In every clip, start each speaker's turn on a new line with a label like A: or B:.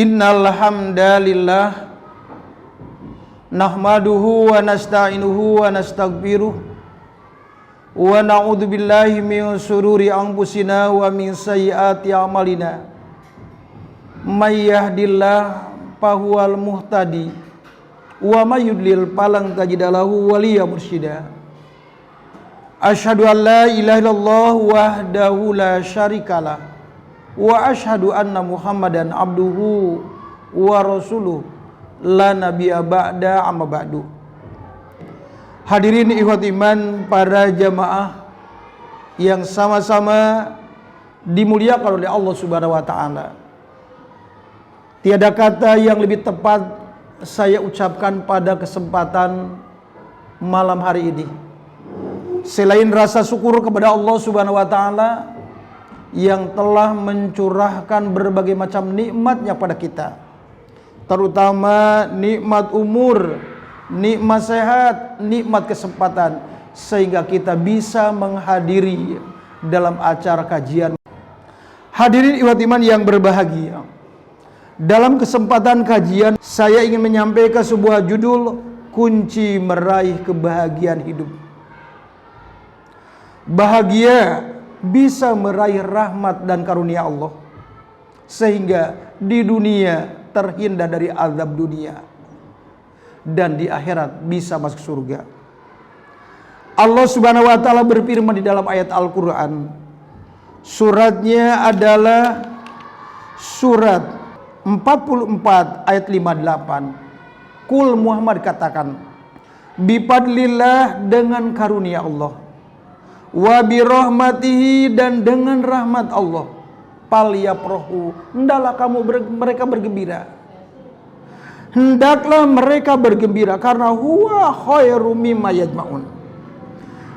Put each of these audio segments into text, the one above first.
A: Innal hamdalillah nahmaduhu wa nasta'inuhu wa nastaghfiruh wa na'udzu billahi min shururi anfusina wa min sayyiati a'malina. May yahdihillahu fahuwal muhtadi wa may yudlil falan tajida lahu waliyyan mursyida. Asyhadu an la ilaha illallah wahdahu la syarikalah wa asyhadu anna Muhammadan abduhu wa rasuluh la nabiyya ba'da amma ba'du. Hadirin ikhwat iman, para jamaah yang sama-sama dimuliakan oleh Allah Subhanahu wa taala. Tiada kata yang lebih tepat saya ucapkan pada kesempatan malam hari ini selain rasa syukur kepada Allah Subhanahu wa taala yang telah mencurahkan berbagai macam nikmatnya pada kita, terutama nikmat umur, nikmat sehat, nikmat kesempatan, sehingga kita bisa menghadiri dalam acara kajian. Hadirin ikhwat iman yang berbahagia, dalam kesempatan kajian saya ingin menyampaikan sebuah judul, kunci meraih kebahagiaan hidup. Bahagia bisa meraih rahmat dan karunia Allah, sehingga di dunia terhindar dari azab dunia dan di akhirat bisa masuk surga. Allah Subhanahu wa taala berfirman di dalam ayat Al-Qur'an, suratnya adalah surat 44 ayat 58. Qul Muhammad katakan, bifadlillah, dengan karunia Allah, wa birahmatihi, dan dengan rahmat Allah, falyafrahu, hendaklah mereka bergembira. Hendaklah mereka bergembira karena huwa khairum mimma yajma'un.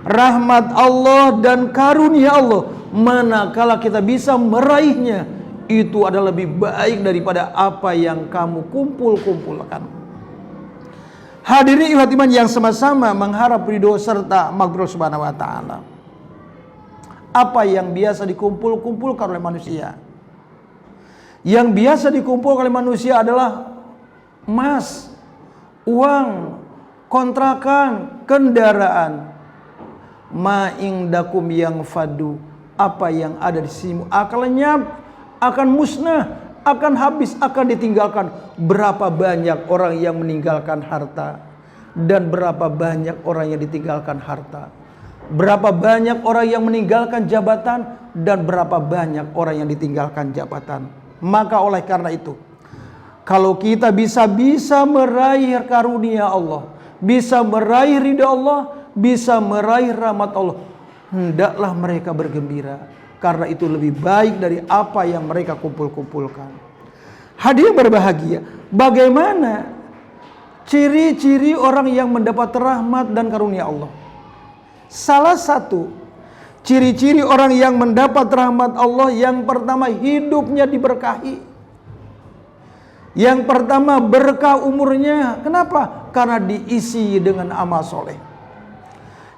A: Rahmat Allah dan karunia Allah, manakala kita bisa meraihnya, itu adalah lebih baik daripada apa yang kamu kumpulkan. Hadirin ikhwat iman yang sama-sama mengharap ridho serta maghfirah Subhanahu wa taala. Apa yang biasa dikumpulkan oleh manusia? Yang biasa dikumpulkan oleh manusia adalah emas, uang, kontrakan, kendaraan. Ma indakum yang fadu, apa yang ada di sisimu akan lenyap, akan musnah, akan habis, akan ditinggalkan. Berapa banyak orang yang meninggalkan harta, dan berapa banyak orang yang ditinggalkan harta. Berapa banyak orang yang meninggalkan jabatan, dan berapa banyak orang yang ditinggalkan jabatan. Maka oleh karena itu, kalau kita bisa meraih karunia Allah, bisa meraih ridha Allah, bisa meraih rahmat Allah, hendaklah mereka bergembira, karena itu lebih baik dari apa yang mereka kumpulkan. Hadirin berbahagia, bagaimana ciri-ciri orang yang mendapat rahmat dan karunia Allah? Salah satu ciri-ciri orang yang mendapat rahmat Allah, yang pertama, hidupnya diberkahi. Yang pertama, berkah umurnya. Kenapa? Karena diisi dengan amal soleh.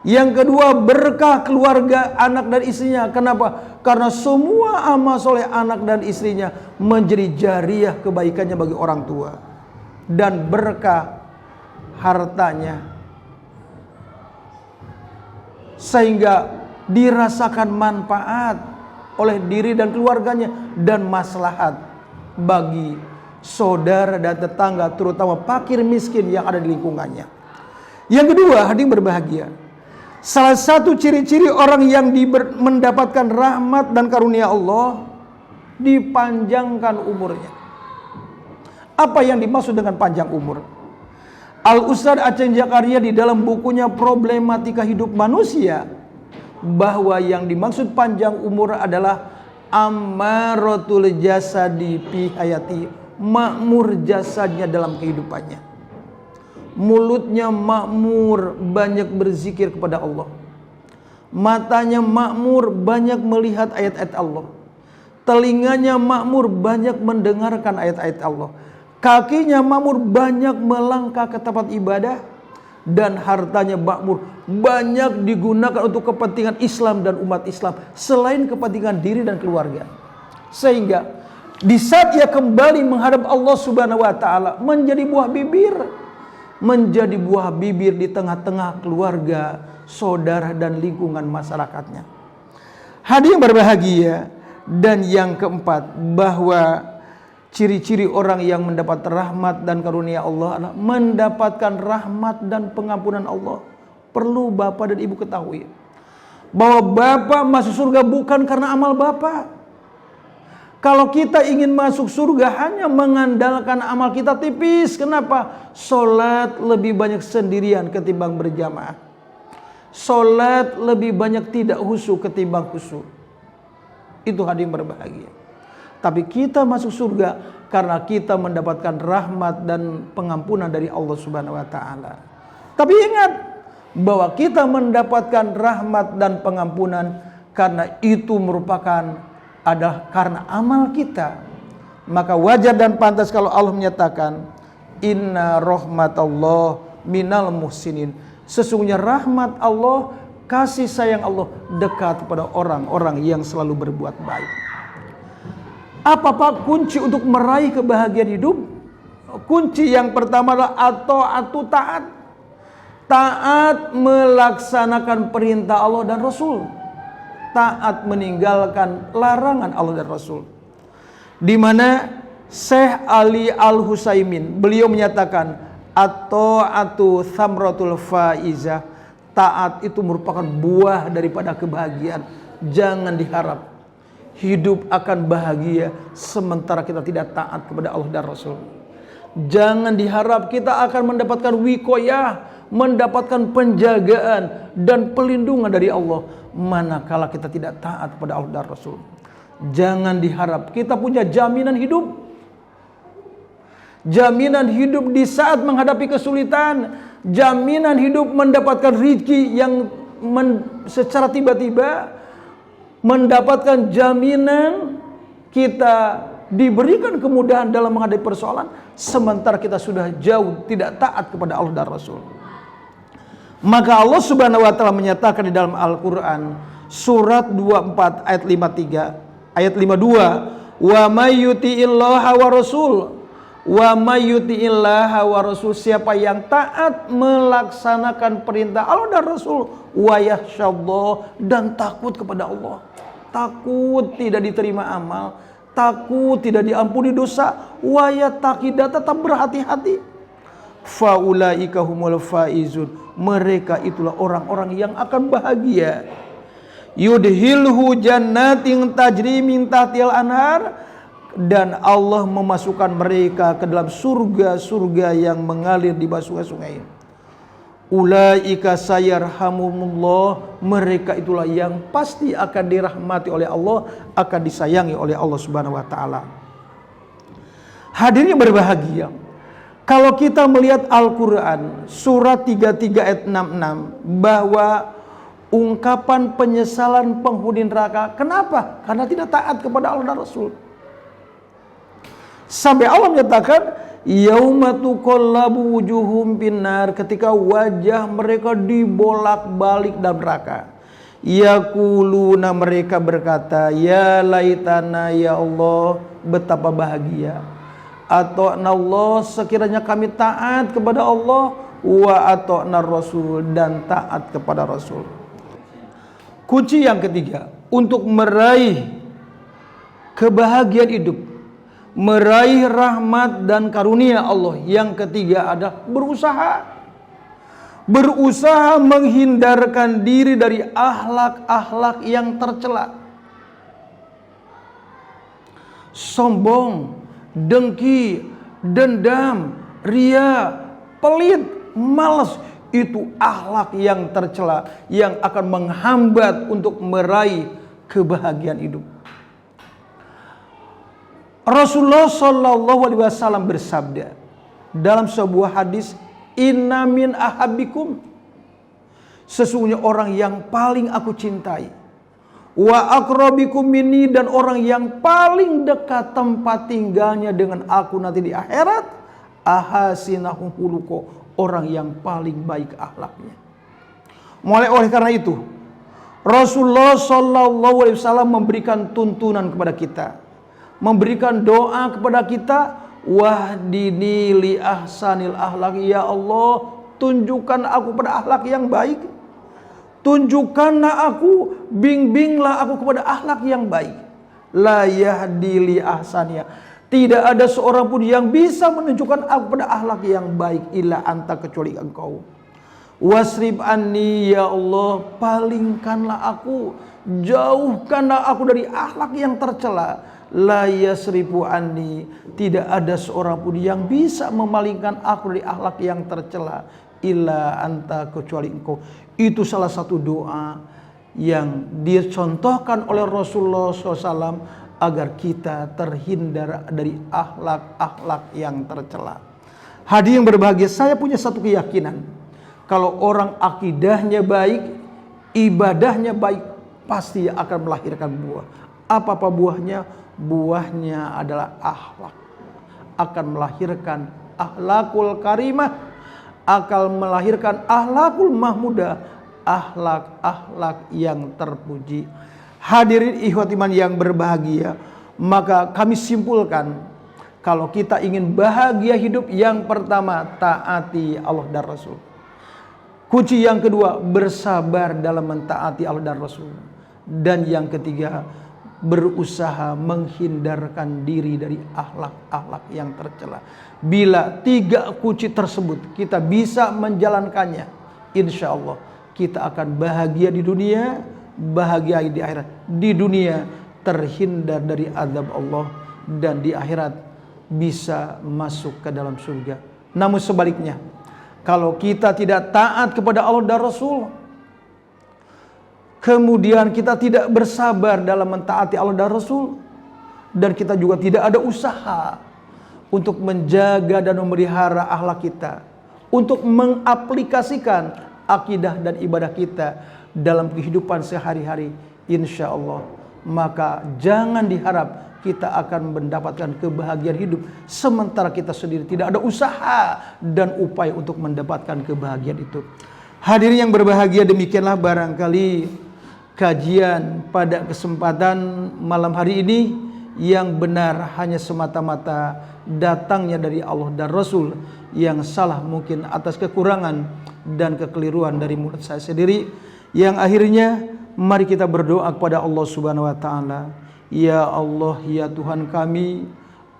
A: Yang kedua, berkah keluarga, anak dan istrinya. Kenapa? Karena semua amal soleh anak dan istrinya menjadi jariah kebaikannya bagi orang tua. Dan berkah hartanya, sehingga dirasakan manfaat oleh diri dan keluarganya, dan maslahat bagi saudara dan tetangga, terutama fakir miskin yang ada di lingkungannya. Yang kedua, hadirin berbahagia, salah satu ciri-ciri orang yang mendapatkan rahmat dan karunia Allah, dipanjangkan umurnya. Apa yang dimaksud dengan panjang umur? Al-Ustadz Aceh Zakaria di dalam bukunya Problematika Hidup Manusia, bahwa yang dimaksud panjang umur adalah ammaratul jasadi fi hayati, makmur jasadnya dalam kehidupannya. Mulutnya makmur, banyak berzikir kepada Allah. Matanya makmur, banyak melihat ayat-ayat Allah. Telinganya makmur, banyak mendengarkan ayat-ayat Allah. Kakinya makmur, banyak melangkah ke tempat ibadah. Dan hartanya makmur, banyak digunakan untuk kepentingan Islam dan umat Islam, selain kepentingan diri dan keluarga. Sehingga Di saat ia kembali menghadap Allah Subhanahu wa taala, menjadi buah bibir. Menjadi buah bibir di tengah-tengah keluarga, saudara dan lingkungan masyarakatnya. Hadirin berbahagia. Dan yang keempat, bahwa ciri-ciri orang yang mendapat rahmat dan karunia Allah adalah mendapatkan rahmat dan pengampunan Allah. Perlu Bapak dan Ibu ketahui bahwa Bapak masuk surga bukan karena amal Bapak. Kalau kita ingin masuk surga hanya mengandalkan amal kita tipis. Kenapa? Salat lebih banyak sendirian ketimbang berjamaah. Salat lebih banyak tidak khusyuk ketimbang khusyuk. Itu hadirin berbahagia. Tapi kita masuk surga karena kita mendapatkan rahmat dan pengampunan dari Allah Subhanahu wa taala. Tapi ingat bahwa kita mendapatkan rahmat dan pengampunan karena itu merupakan adalah karena amal kita. Maka wajar dan pantas kalau Allah menyatakan inna rahmatallah minal muhsinin. Sesungguhnya rahmat Allah, kasih sayang Allah dekat kepada orang-orang yang selalu berbuat baik. Apa Pak kunci untuk meraih kebahagiaan hidup? Kunci yang pertama adalah taat. Taat melaksanakan perintah Allah dan Rasul. Taat meninggalkan larangan Allah dan Rasul. Di mana Syekh Ali Al-Husaimin beliau menyatakan at-ta'atu thamratul faizah. Taat itu merupakan buah daripada kebahagiaan. Jangan diharap hidup akan bahagia sementara kita tidak taat kepada Allah dan Rasul. Jangan diharap kita akan mendapatkan wikoyah, mendapatkan penjagaan dan pelindungan dari Allah manakala kita tidak taat kepada Allah dan Rasul. Jangan diharap kita punya jaminan hidup. Jaminan hidup di saat menghadapi kesulitan. Jaminan hidup mendapatkan rezeki yang secara tiba-tiba. Mendapatkan jaminan kita diberikan kemudahan dalam menghadapi persoalan. Sementara kita sudah jauh tidak taat kepada Allah dan Rasul. Maka Allah Subhanahu wa taala menyatakan di dalam Al-Qur'an surat 24 ayat 53, ayat 52, wa may yuti'illaha wa rasul wa may yuti'illaha wa rasul, siapa yang taat melaksanakan perintah Allah dan Rasul, wa yakhsyallah, dan takut kepada Allah. Takut tidak diterima amal, takut tidak diampuni dosa, wa yattaqi, tetap berhati-hati. Faulaika humul faizun, mereka itulah orang-orang yang akan bahagia. Yudhilhu jannatin tajri min tahtihal anhar, dan Allah memasukkan mereka ke dalam surga-surga yang mengalir di bawah sungai-sungai. Ulaika sayarhamumullah, mereka itulah yang pasti akan dirahmati oleh Allah, akan disayangi oleh Allah Subhanahu wa taala. Hadirin yang berbahagia, kalau kita melihat Al-Quran surat 33 ayat 66 bahwa ungkapan penyesalan penghuni neraka, kenapa? Karena tidak taat kepada Allah dan Rasul. Sampai Allah menyatakan yauma tuqallabu wujuhum finnar, ketika wajah mereka dibolak-balik dalam neraka. Yaquluna, mereka berkata, ya laitana, ya Allah, betapa bahagia. Ata'na Allah, sekiranya kami taat kepada Allah, wa ata'na Rasul, dan taat kepada Rasul. Kunci yang ketiga untuk meraih kebahagiaan hidup, meraih rahmat dan karunia Allah, yang ketiga adalah berusaha menghindarkan diri dari akhlak-akhlak yang tercela. Sombong, dengki, dendam, ria, pelit, malas, itu akhlak yang tercela yang akan menghambat untuk meraih kebahagiaan hidup. Rasulullah Shallallahu Alaihi Wasallam bersabda dalam sebuah hadis, inna min ahabbikum, sesungguhnya orang yang paling aku cintai, wa aqrabikum minni, dan orang yang paling dekat tempat tinggalnya dengan aku nanti di akhirat, ahasinahum khuluqa, orang yang paling baik akhlaknya. Oleh karena itu Rasulullah Shallallahu Alaihi Wasallam memberikan tuntunan kepada kita memberikan doa kepada kita, wahdini li ahsanil akhlaq, ya Allah, tunjukkan aku pada akhlak yang baik. Tunjukkanlah aku, bimbinglah aku kepada akhlak yang baik. La yahdi li ahsaniya, tidak ada seorang pun yang bisa menunjukkan aku pada akhlak yang baik illa anta, kecuali engkau. Wasrib anni, ya Allah, palingkanlah aku, jauhkanlah aku dari akhlak yang tercela. La yasrifu anni, tidak ada seorang pun yang bisa memalingkan aku dari akhlak yang tercela illa anta, kecuali engkau. Itu salah satu doa yang dicontohkan oleh Rasulullah SAW agar kita terhindar dari akhlak-akhlak yang tercela. Hadirin yang berbahagia, saya punya satu keyakinan, kalau orang akidahnya baik, ibadahnya baik, pasti akan melahirkan buah. Apa buahnya? Buahnya adalah akhlak. Akan melahirkan akhlakul karimah, akan melahirkan akhlakul mahmudah, akhlak-akhlak yang terpuji. Hadirin ikhwat iman yang berbahagia, maka kami simpulkan, kalau kita ingin bahagia hidup, yang pertama taati Allah dan Rasul. Kunci yang kedua, bersabar dalam mentaati Allah dan Rasul. Dan yang ketiga, berusaha menghindarkan diri dari akhlak-akhlak yang tercela. Bila 3 kunci tersebut kita bisa menjalankannya, insya Allah kita akan bahagia di dunia, bahagia di akhirat. Di dunia terhindar dari azab Allah, dan di akhirat bisa masuk ke dalam surga. Namun sebaliknya, kalau kita tidak taat kepada Allah dan Rasul, kemudian kita tidak bersabar dalam mentaati Allah dan Rasul, dan kita juga tidak ada usaha untuk menjaga dan memelihara akhlak kita, untuk mengaplikasikan akidah dan ibadah kita dalam kehidupan sehari-hari, insya Allah, maka jangan diharap kita akan mendapatkan kebahagiaan hidup sementara kita sendiri tidak ada usaha dan upaya untuk mendapatkan kebahagiaan itu. Hadirin yang berbahagia, demikianlah barangkali kajian pada kesempatan malam hari ini, yang benar hanya semata-mata datangnya dari Allah dan Rasul, yang salah mungkin atas kekurangan dan kekeliruan dari mulut saya sendiri. Yang akhirnya mari kita berdoa kepada Allah Subhanahu wa taala. Ya Allah, ya Tuhan kami,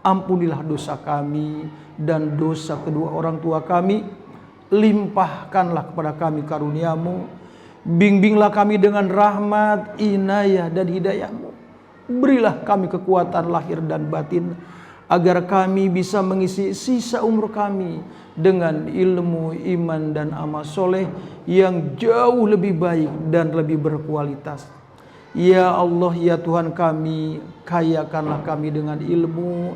A: ampunilah dosa kami dan dosa kedua orang tua kami. Limpahkanlah kepada kami karunia-Mu. Bimbinglah kami dengan rahmat, inayah dan hidayah-Mu. Berilah kami kekuatan lahir dan batin, agar kami bisa mengisi sisa umur kami dengan ilmu, iman dan amal soleh yang jauh lebih baik dan lebih berkualitas. Ya Allah, ya Tuhan kami, kayakanlah kami dengan ilmu,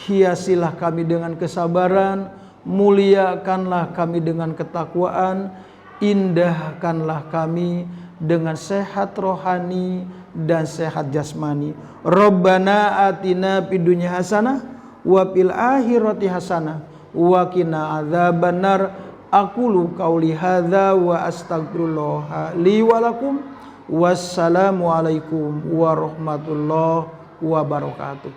A: hiasilah kami dengan kesabaran, muliakanlah kami dengan ketakwaan, indahkanlah kami dengan sehat rohani dan sehat jasmani. Rabbana atina fid dunya hasanah wa fil akhirati hasanah wa qina adzabannar. Aqulu qauli hadza wa astaghfirullah li wa lakum. Wassalamualaikum warahmatullahi wabarakatuh.